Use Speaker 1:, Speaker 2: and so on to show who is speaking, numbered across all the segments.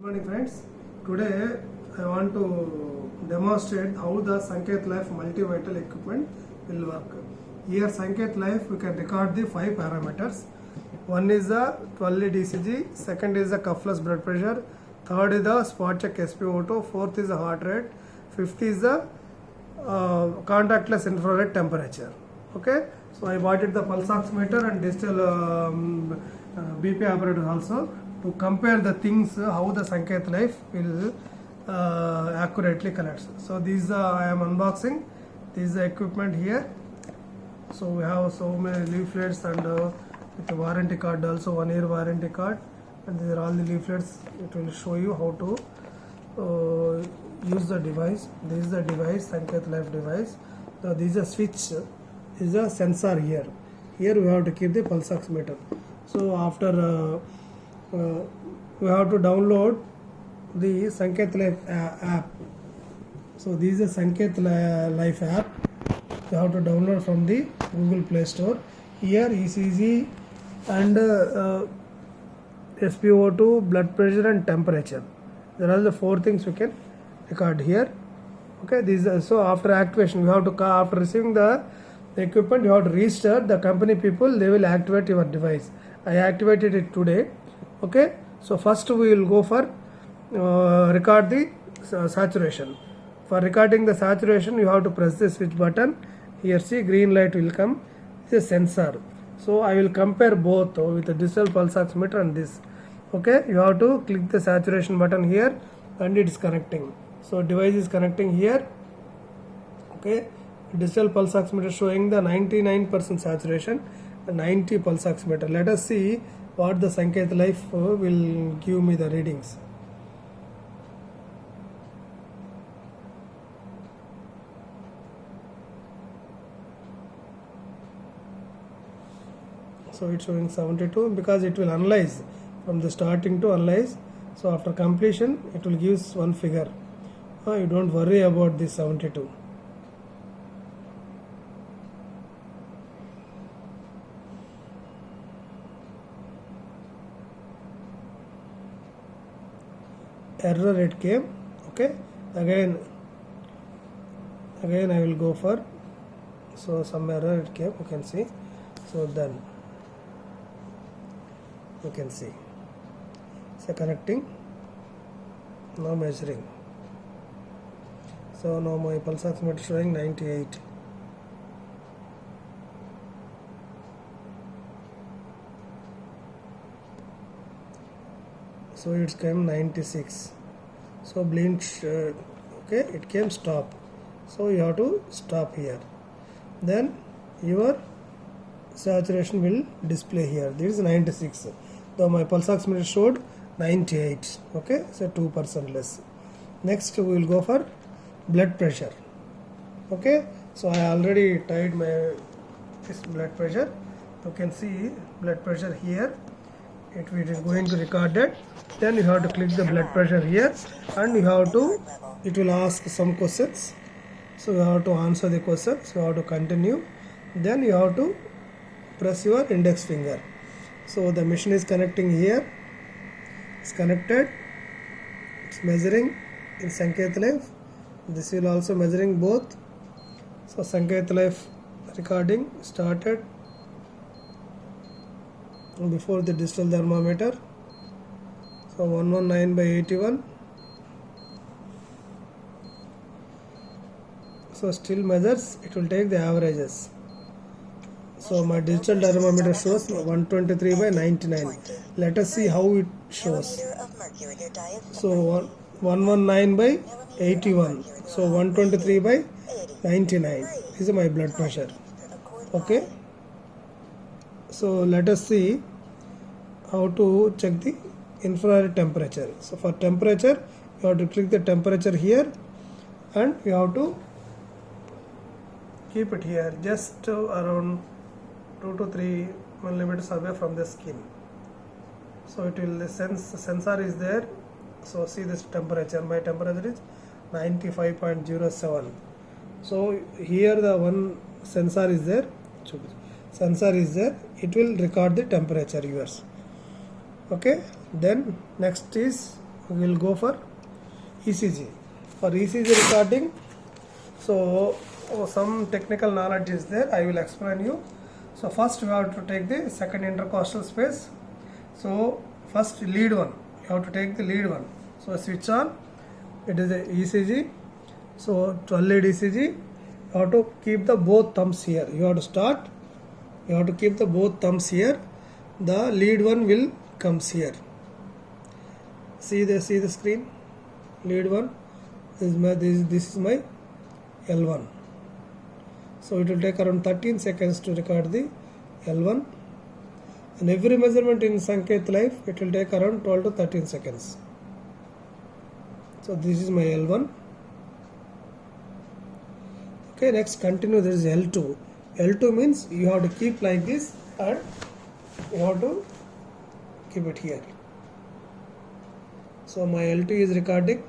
Speaker 1: Good morning friends. Today I want to demonstrate how the Sanket Life multi-vital equipment will work. Here Sanket Life we can record the 5 parameters. One is the 12 lead ECG, second is the cuffless blood pressure, third is the spot check SpO2, fourth is the heart rate, fifth is the contactless infrared temperature. Okay, so I bought it the pulse oximeter and digital BP apparatus also to compare the things how the Sanket Life will accurately collects. So these I am unboxing. This is the equipment here. So we have so many leaflets and with the warranty card also, 1 year warranty card, and these are all the leaflets. It will show you how to use the device. This is the device, Sanket Life device. So this is a switch. This is a sensor here. Here we have to keep the pulse oximeter. So after we have to download the Sanket Life app. So this is a Sanket Life app. You have to download from the Google Play Store. Here ECG and SpO2, blood pressure and temperature. There are the 4 things we can record here. Okay, this is so after activation we have to after receiving the equipment you have to restart. The company people they will activate your device. I activated it today. Okay, so first we will go for record the saturation. For recording the saturation you have to press the switch button. Here see green light will come. It's a sensor. So I will compare both with the digital pulse oximeter and this. Okay, you have to click the saturation button here and it is connecting. So device is connecting here. Okay, digital pulse oximeter showing the 99% saturation and 90 pulse oximeter. Let us see what the Sanket Life will give me the readings. So it's showing 72 because it will analyze from the starting to analyze. So after completion it will give one figure. You don't worry about this 72. Error it came. Okay, again I will go for, so some error it came, you can see. So then you can see so connecting, now measuring. So now my pulse oximeter showing 98. So it came 96. So blind okay, it came stop. So you have to stop here. Then your saturation will display here. This is 96. So my pulse oximeter showed 98. Okay, so 2% less. Next we will go for blood pressure. Okay, so I already tied my this blood pressure. You can see blood pressure here. It is going to record it. Then you have to click the blood pressure here and you have to, it will ask some questions. So you have to answer the questions. You have to continue. Then you have to press your index finger. So the machine is connecting here. It's connected. It's measuring in Sanket Life. This will also measuring both. So Sanket Life recording started before the digital thermometer. So 119 by 81. So still measures, it will take the averages. So my digital thermometer shows 123 by 99. Let us see how it shows. So 119 by 81. So 123 by 99. This is my blood pressure. Okay. So let us see how to check the infrared temperature. So for temperature you have to click the temperature here and you have to keep it here just around 2 to 3 millimeters away from the skin. So it will sense, the sensor is there. So see this temperature, my temperature is 95.07. So here the one sensor is there, it will record the temperature yours. Okay, then next is we will go for ECG. For ECG recording, so some technical knowledge is there, I will explain you. So first we have to take the second intercostal space. So first lead one, you have to take the lead one. So switch on, it is a ECG. So 12 lead ECG, you have to keep the both thumbs here. You have to start, you have to keep the both thumbs here. The lead one will comes here. See the screen. Lead one. This is my L1. So it will take around 13 seconds to record the L1. And every measurement in Sanket Life, it will take around 12 to 13 seconds. So this is my L1. Okay, next continue. There is L2. L2 means you have to keep like this and you have to keep it here. So my L2 is recording.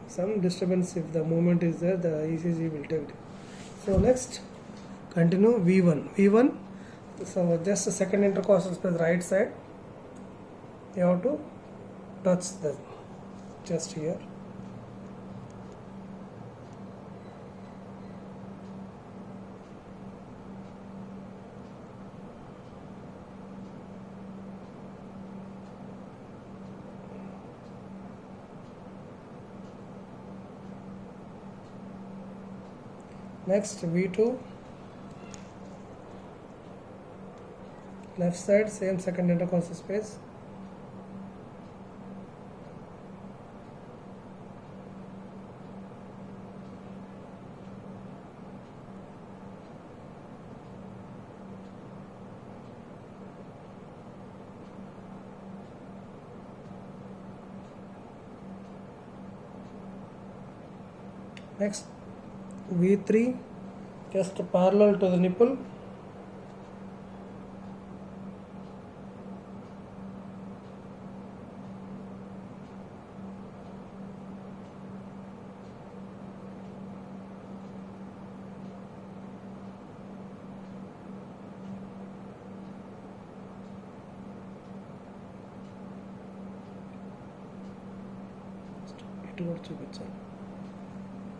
Speaker 1: Some disturbance, if the movement is there, the ECG will take it. So next, continue V1. So just a second intercostal space right side. You have to touch the chest here. Next V2, left side, same second intercostal space. Next V3, just parallel to the nipple.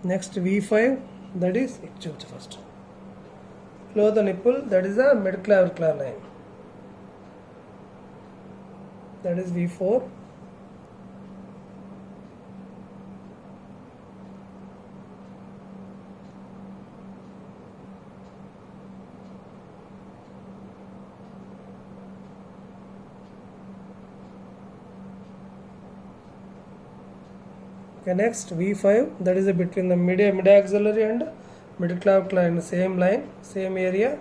Speaker 1: Next V5, that is first. Below the nipple, that is a mid-clavicular line. That is V4. Okay, next V5, that is between the mid-axillary and mid-clavicular line, same line, same area.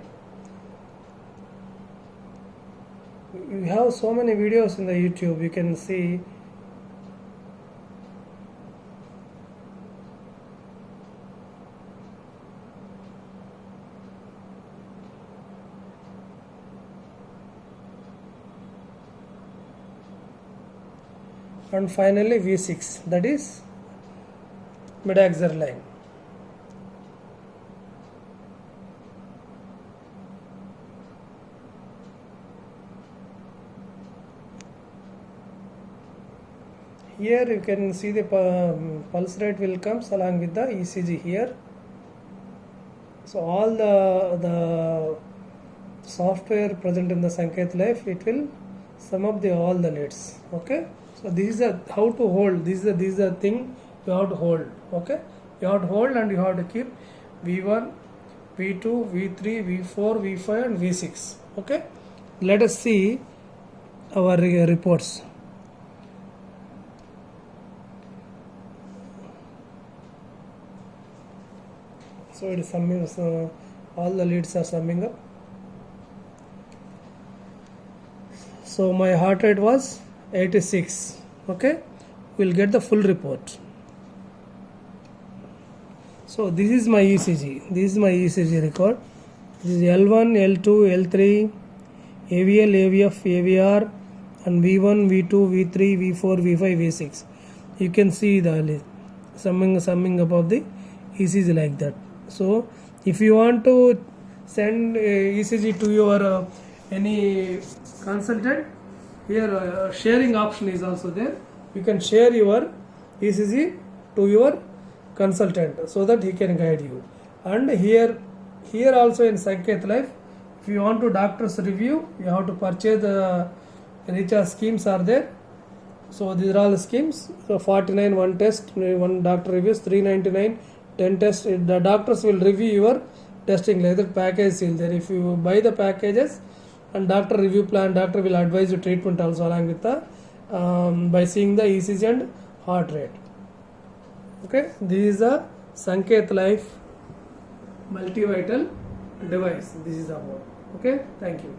Speaker 1: We have so many videos in the YouTube, you can see. And finally V6, that is mid-axillary line. Here you can see the pulse rate will comes along with the ECG here. So all the software present in the Sanket Life, it will sum up all the leads. Okay. So this is how to hold. This is the thing you have to hold. Okay. You have to hold and you have to keep V1, V2, V3, V4, V5 and V6. Okay. Let us see our reports. So it is summing, all the leads are summing up. So my heart rate was 86. Okay, we'll get the full report. So this is my ECG. This is my ECG record. This is L1, L2, L3, AVL, AVF, AVR, and V1, V2, V3, V4, V5, V6. you can see the summing up of the ECG like that. So if you want to send ECG to your any consultant, here sharing option is also there. You can share your ECG to your consultant so that he can guide you. And here also in Sanket Life, if you want to doctor's review, you have to purchase the recharge schemes are there. So these are all the schemes. So 49 one test, one doctor reviews, 399 10 tests. The doctors will review your testing like that package is there. If you buy the packages and doctor review plan, doctor will advise you treatment also along with the by seeing the ECG and heart rate. Okay, this is a Sanket Life multivital device. This is about. Okay, thank you.